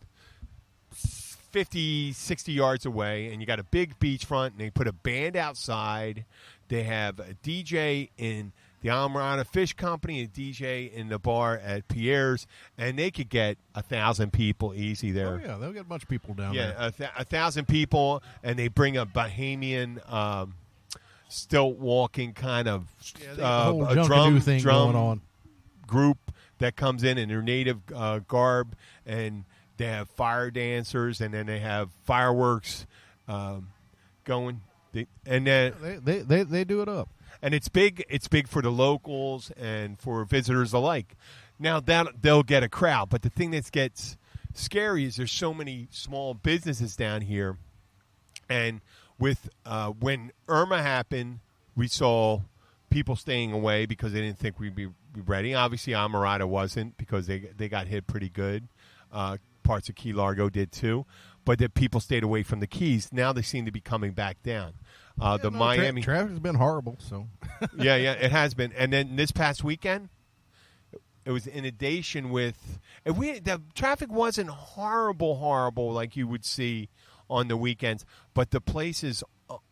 Speaker 5: 50, 60 yards away, and you got a big beachfront, and they put a band outside. They have a DJ in the Almirada Fish Company, a DJ in the bar at Pierre's, and they could get 1,000 people easy there.
Speaker 7: Oh, yeah, they'll get a bunch of people down there.
Speaker 5: Yeah, 1,000 people, and they bring a Bahamian stilt walking kind of
Speaker 7: a drum thing going on.
Speaker 5: Group that comes in their native garb, and they have fire dancers, and then they have fireworks going. And then
Speaker 7: they do it up.
Speaker 5: And it's big. It's big for the locals and for visitors alike. Now they'll get a crowd, but the thing that gets scary is there's so many small businesses down here. And with when Irma happened, we saw people staying away because they didn't think we'd be ready. Obviously, Almirada wasn't because they got hit pretty good. Parts of Key Largo did too, but the people stayed away from the Keys. Now they seem to be coming back down. Miami
Speaker 7: traffic has been horrible. So
Speaker 5: yeah, it has been. And then this past weekend, it was inundation with. The traffic wasn't horrible like you would see on the weekends, but the places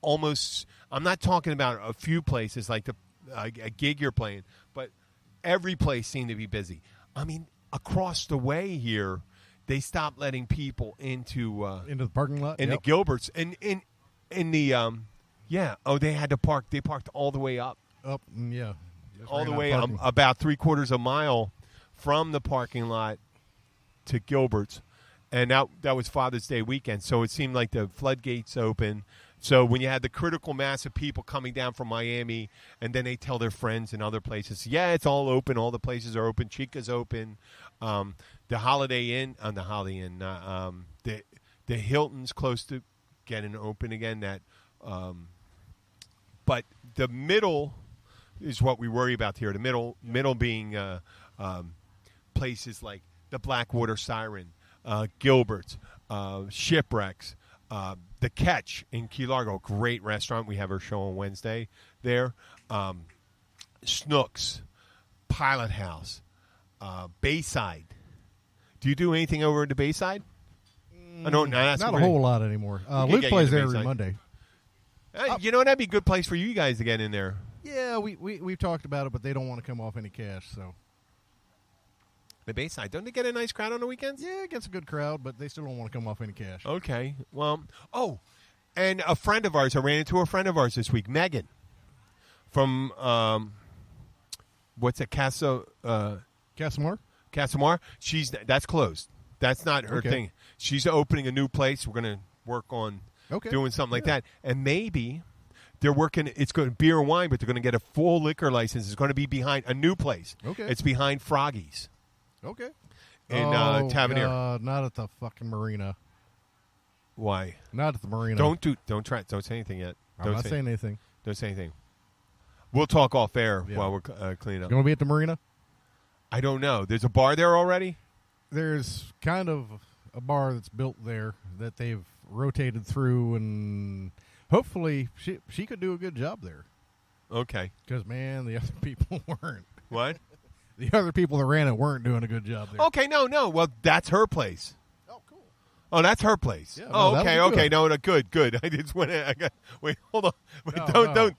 Speaker 5: almost. I'm not talking about a few places like a gig you're playing, but every place seemed to be busy. I mean, across the way here, they stopped letting people into
Speaker 7: the parking lot,
Speaker 5: the Gilberts, and in the. Yeah. Oh, they had to park. They parked all the way up.
Speaker 7: Yeah.
Speaker 5: All the way about 3/4 of a mile from the parking lot to Gilbert's. And that was Father's Day weekend. So it seemed like the floodgates open. So when you had the critical mass of people coming down from Miami, and then they tell their friends in other places, yeah, it's all open. All the places are open. Chica's open. The Holiday Inn, the Hilton's close to getting open again. But the middle is what we worry about here. The middle being places like the Blackwater Siren, Gilbert's, Shipwrecks, the Catch in Key Largo, great restaurant. We have our show on Wednesday there. Snooks, Pilot House, Bayside. Do you do anything over at the Bayside?
Speaker 7: Not a whole lot anymore. Luke plays there every Monday.
Speaker 5: That'd be a good place for you guys to get in there.
Speaker 7: Yeah, we've talked about it, but they don't want to come off any cash. So
Speaker 5: the Bayside, don't they get a nice crowd on the weekends?
Speaker 7: Yeah, it gets a good crowd, but they still don't want to come off any cash.
Speaker 5: Okay, well, and a friend of ours, I ran into a friend of ours this week, Megan, from what's it, Casamar? That's closed. That's not her thing. She's opening a new place. We're going to work on doing something like that. And maybe they're working, it's going to beer and wine, but they're going to get a full liquor license. It's going to be behind a new place. Okay. It's behind Froggy's.
Speaker 7: Okay.
Speaker 5: In Tavernier.
Speaker 7: Not at the fucking marina.
Speaker 5: Why?
Speaker 7: Not at the marina.
Speaker 5: Don't say anything yet.
Speaker 7: I'm not saying anything.
Speaker 5: Don't say anything. We'll talk off air while we're cleaning up.
Speaker 7: You want to be at the marina?
Speaker 5: I don't know. There's a bar there already?
Speaker 7: There's kind of a bar that's built there that they've rotated through, and hopefully she could do a good job there.
Speaker 5: Okay.
Speaker 7: Because, man, the other people weren't.
Speaker 5: What?
Speaker 7: The other people that ran it weren't doing a good job there.
Speaker 5: Okay, no. Well, that's her place.
Speaker 7: Oh, cool.
Speaker 5: Oh, that's her place.
Speaker 7: Yeah,
Speaker 5: okay. No, good. I just went. Wait, hold on. Wait,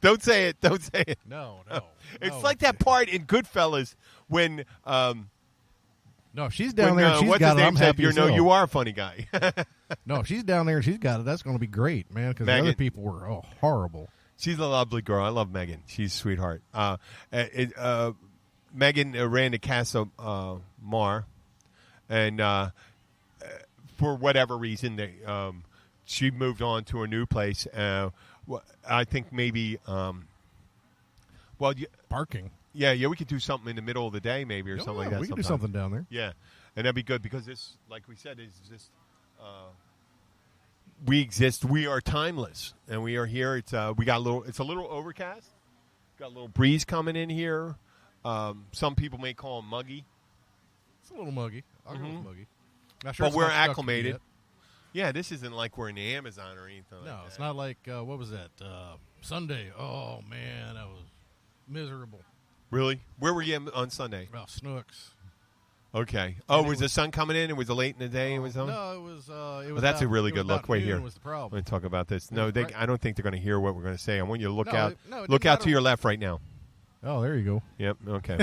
Speaker 5: don't say it. Don't say it.
Speaker 7: No.
Speaker 5: It's like that part in Goodfellas when.
Speaker 7: No, if she's down there and she's
Speaker 5: what's
Speaker 7: got
Speaker 5: his
Speaker 7: it,
Speaker 5: name
Speaker 7: I'm
Speaker 5: said,
Speaker 7: happy as hell.
Speaker 5: you are a funny guy.
Speaker 7: No, if she's down there and she's got it, that's going to be great, man, because the other people were horrible.
Speaker 5: She's a lovely girl. I love Megan. She's a sweetheart. Megan ran the Casa Mar, and for whatever reason, she moved on to a new place. I think maybe,
Speaker 7: Parking.
Speaker 5: Yeah, we could do something in the middle of the day, maybe, or something like that.
Speaker 7: We could do something down there.
Speaker 5: Yeah, and that'd be good because this, like we said, is just we exist. We are timeless, and we are here. It's we got a little. It's a little overcast. Got a little breeze coming in here. Some people may call it muggy.
Speaker 7: It's a little muggy. I'll go with muggy.
Speaker 5: Not sure, but we're acclimated. Yeah, this isn't like we're in the Amazon or anything.
Speaker 7: No,
Speaker 5: like
Speaker 7: it's
Speaker 5: that.
Speaker 7: not like what was that Sunday? Oh man, that was miserable.
Speaker 5: Really? Where were you on Sunday?
Speaker 7: Well, Snooks.
Speaker 5: Okay. Oh, was the sun coming in? It was late in the day. It was on.
Speaker 7: No, it was.
Speaker 5: Well, that's a really good look. Wait here.
Speaker 7: Was the problem.
Speaker 5: Let me talk about this. No, I don't think they're going to hear what we're going to say. I want you to look out.
Speaker 7: No,
Speaker 5: look out to your left right now.
Speaker 7: Oh, there you go.
Speaker 5: Yep. Okay.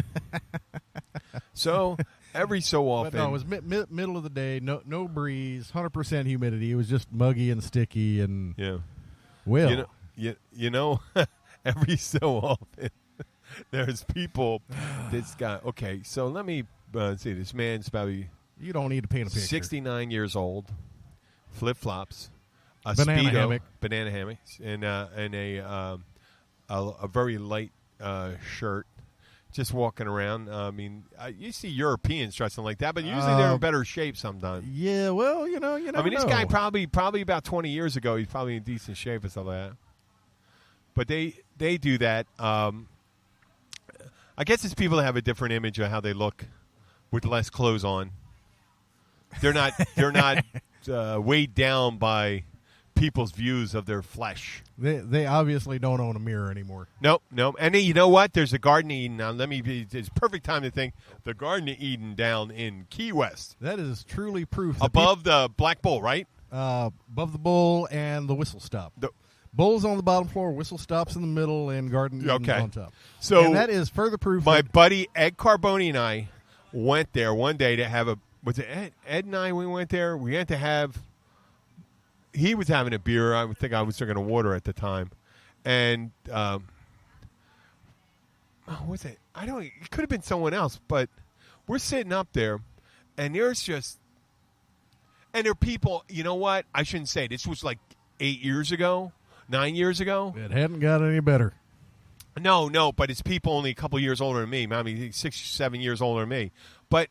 Speaker 5: So every so often,
Speaker 7: but no, it was middle of the day. No breeze. 100% humidity. It was just muggy and sticky and.
Speaker 5: Yeah.
Speaker 7: Well,
Speaker 5: you know, every so often. There's people. This guy. Okay, so let me see. This man's probably.
Speaker 7: You don't need to paint a picture.
Speaker 5: 69 years old, flip flops, a
Speaker 7: banana
Speaker 5: Speedo,
Speaker 7: hammock,
Speaker 5: banana hammock, and a very light shirt. Just walking around. I mean, you see Europeans dressing like that, but usually they're in better shape sometimes.
Speaker 7: Yeah, well, you know.
Speaker 5: I mean, this guy probably about 20 years ago, he's probably in decent shape and stuff like that. But they do that. I guess it's people that have a different image of how they look with less clothes on. They're not weighed down by people's views of their flesh.
Speaker 7: They obviously don't own a mirror anymore.
Speaker 5: Nope. And then, you know what? There's a Garden of Eden. Now, it's perfect time to think the Garden of Eden down in Key West.
Speaker 7: That is truly proof.
Speaker 5: Above the Black Bull, right?
Speaker 7: Above the Bull and the Whistle Stop. Bull's on the bottom floor, Whistle Stop's in the middle, and Garden Eden's on top.
Speaker 5: So
Speaker 7: and that is further proof.
Speaker 5: My buddy Ed Carboni and I went there one day to have was it Ed and I, we went there. We had to have, he was having a beer. I think I was drinking a water at the time. And, was it? It could have been someone else, but we're sitting up there, and there are people, you know what? I shouldn't say. This was like 8 years ago. 9 years ago?
Speaker 7: It hadn't got any better.
Speaker 5: No, but it's people only a couple years older than me. I mean, 6 or 7 years older than me. But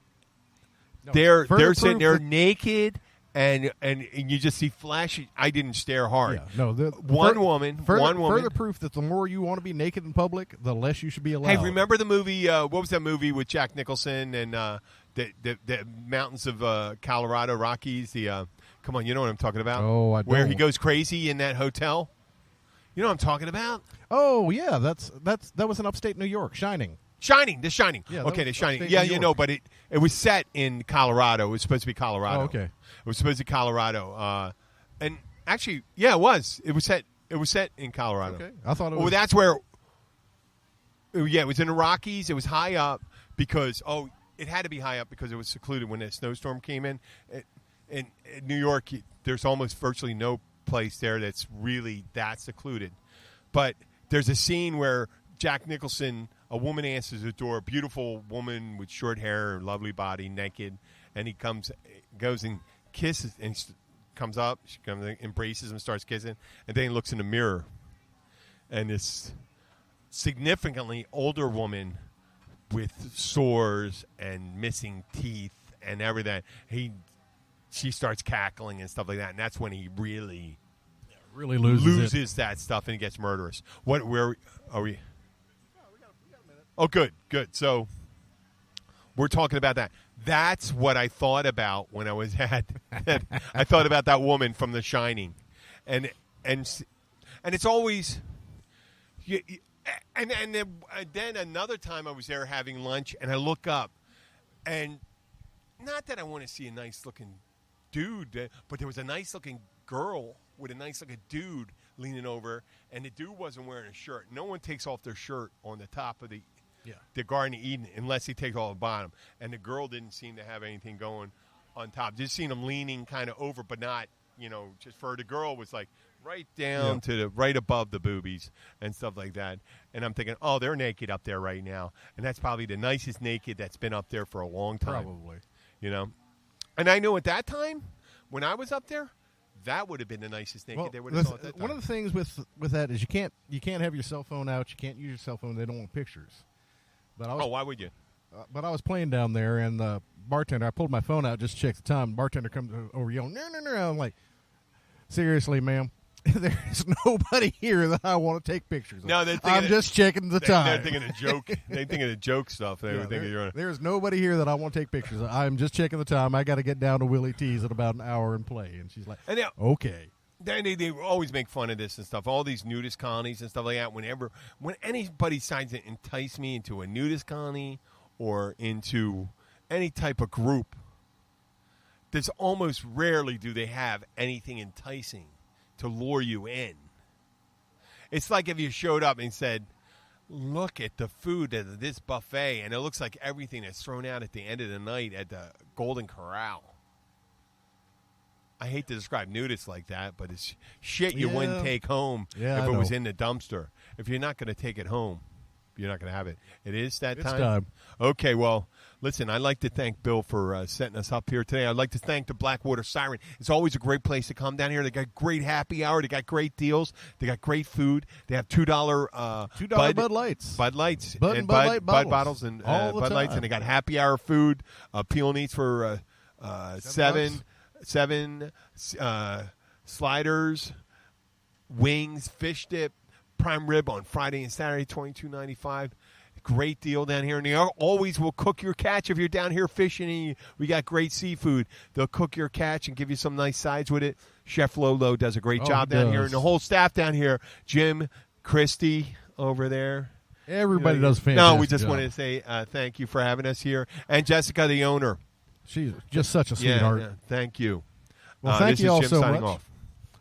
Speaker 5: they're sitting there naked, and you just see flash. I didn't stare hard.
Speaker 7: Yeah, no,
Speaker 5: one woman.
Speaker 7: Further proof that the more you want to be naked in public, the less you should be allowed.
Speaker 5: Hey, remember the movie? What was that movie with Jack Nicholson and the mountains of Colorado Rockies? Come on, you know what I'm talking about?
Speaker 7: Oh, I don't.
Speaker 5: Where he goes crazy in that hotel. You know what I'm talking about?
Speaker 7: Oh yeah, that was in upstate New York. Shining.
Speaker 5: The Shining.
Speaker 7: Yeah,
Speaker 5: okay, The Shining.
Speaker 7: upstate
Speaker 5: Yeah,
Speaker 7: New
Speaker 5: you know,
Speaker 7: York.
Speaker 5: but it was set in Colorado. It was supposed to be Colorado.
Speaker 7: Oh, okay.
Speaker 5: It was supposed to be Colorado. And actually, yeah, it was. It was set in Colorado.
Speaker 7: Okay, I thought it was.
Speaker 5: Well, that's where. Yeah, it was in the Rockies. It was high up because it had to be high up because it was secluded when that snowstorm came in. In New York, there's almost virtually no place there that's really that secluded. But there's a scene where Jack Nicholson, a woman answers the door, a beautiful woman with short hair, lovely body, naked, and he goes and kisses, and comes up, she comes, embraces him, starts kissing, and then he looks in the mirror, and this significantly older woman with sores and missing teeth and everything, she starts cackling and stuff like that, and that's when he really
Speaker 7: really loses
Speaker 5: that stuff and it gets murderous. Where are we? Oh, good. So we're talking about that. That's what I thought about when I was I thought about that woman from The Shining, and it's always, and then another time I was there having lunch, and I look up, and not that I want to see a nice looking dude, but there was a nice looking girl with a nice looking dude leaning over, and the dude wasn't wearing a shirt. No one takes off their shirt on the top of the Garden of Eden unless he takes off the bottom. And the girl didn't seem to have anything going on top. Just seen him leaning kind of over, but not, just for the girl was like right down to right above the boobies and stuff like that. And I'm thinking, oh, they're naked up there right now. And that's probably the nicest naked that's been up there for a long time.
Speaker 7: Probably.
Speaker 5: And I know at that time, when I was up there, that would have been the nicest naked they would have saw at that time.
Speaker 7: One of the things with that is you can't have your cell phone out. You can't use your cell phone. They don't want pictures. But
Speaker 5: why would you?
Speaker 7: But I was playing down there, and the bartender, I pulled my phone out just to check the time. The bartender comes over yelling, no. I'm like, seriously, ma'am, there's nobody here that I want to take pictures of.
Speaker 5: No,
Speaker 7: I'm just checking the time.
Speaker 5: They're thinking of joke. They're thinking of joke stuff.
Speaker 7: There's nobody here that I want to take pictures of. I'm just checking the time. I got to get down to Willie T's in about an hour and play. And she's like, okay.
Speaker 5: They always make fun of this and stuff. All these nudist colonies and stuff like that. When anybody decides to entice me into a nudist colony or into any type of group, there's almost rarely do they have anything enticing to lure you in. It's like if you showed up and said, look at the food at this buffet, and it looks like everything that's thrown out at the end of the night at the Golden Corral. I hate to describe nudists like that, but it's shit you wouldn't take home if it was in the dumpster. If you're not going to take it home, you're not going to have it. It is that time? Okay, well, listen, I'd like to thank Bill for setting us up here today. I'd like to thank the Blackwater Siren. It's always a great place to come down here. They got great happy hour. They got great deals. They got great food. They have $2
Speaker 7: Bud Lights.
Speaker 5: Bud Lights.
Speaker 7: Bud
Speaker 5: and
Speaker 7: Bud
Speaker 5: bottles and Bud Lights. And they got happy hour food. Peel and Eats for seven sliders, wings, fish dip, prime rib on Friday and Saturday, $22.95. Great deal down here. And they always will cook your catch if you're down here fishing. And we got great seafood. They'll cook your catch and give you some nice sides with it. Chef Lolo does a great job down here. And the whole staff down here, Jim, Christy over there.
Speaker 7: Everybody does fantastic.
Speaker 5: No, we just wanted to say thank you for having us here. And Jessica, the owner.
Speaker 7: She's just such a sweetheart.
Speaker 5: Yeah, thank you.
Speaker 7: Well, thank you all so much.
Speaker 5: Off.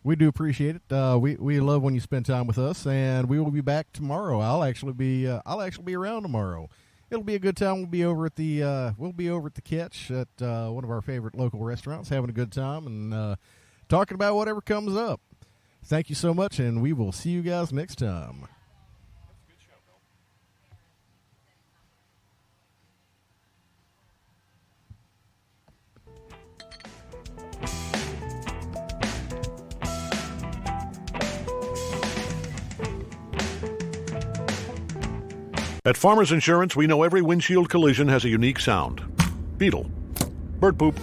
Speaker 7: We do appreciate it. We love when you spend time with us, and we will be back tomorrow. I'll actually be around tomorrow. It'll be a good time. We'll be over at the Catch at one of our favorite local restaurants, having a good time and talking about whatever comes up. Thank you so much, and we will see you guys next time.
Speaker 8: At Farmers Insurance, we know every windshield collision has a unique sound. Beetle. Bird poop.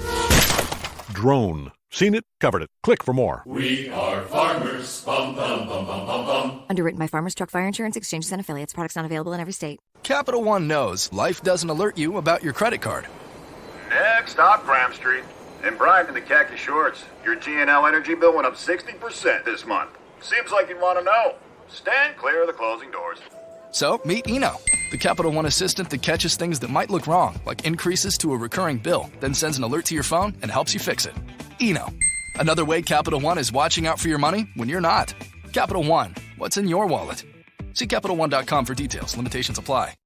Speaker 8: Drone. Seen it, covered it. Click for more.
Speaker 9: We are farmers. Bum, bum, bum, bum, bum, bum.
Speaker 10: Underwritten by Farmers Truck Fire Insurance Exchanges and Affiliates. Products not available in every state.
Speaker 11: Capital One knows life doesn't alert you about your credit card.
Speaker 12: Next stop, Graham Street. In Brian in the khaki shorts. Your GNL energy bill went up 60% this month. Seems like you want to know. Stand clear of the closing doors.
Speaker 11: So, meet Eno, the Capital One assistant that catches things that might look wrong, like increases to a recurring bill, then sends an alert to your phone and helps you fix it. Eno, another way Capital One is watching out for your money when you're not. Capital One, what's in your wallet? See CapitalOne.com for details. Limitations apply.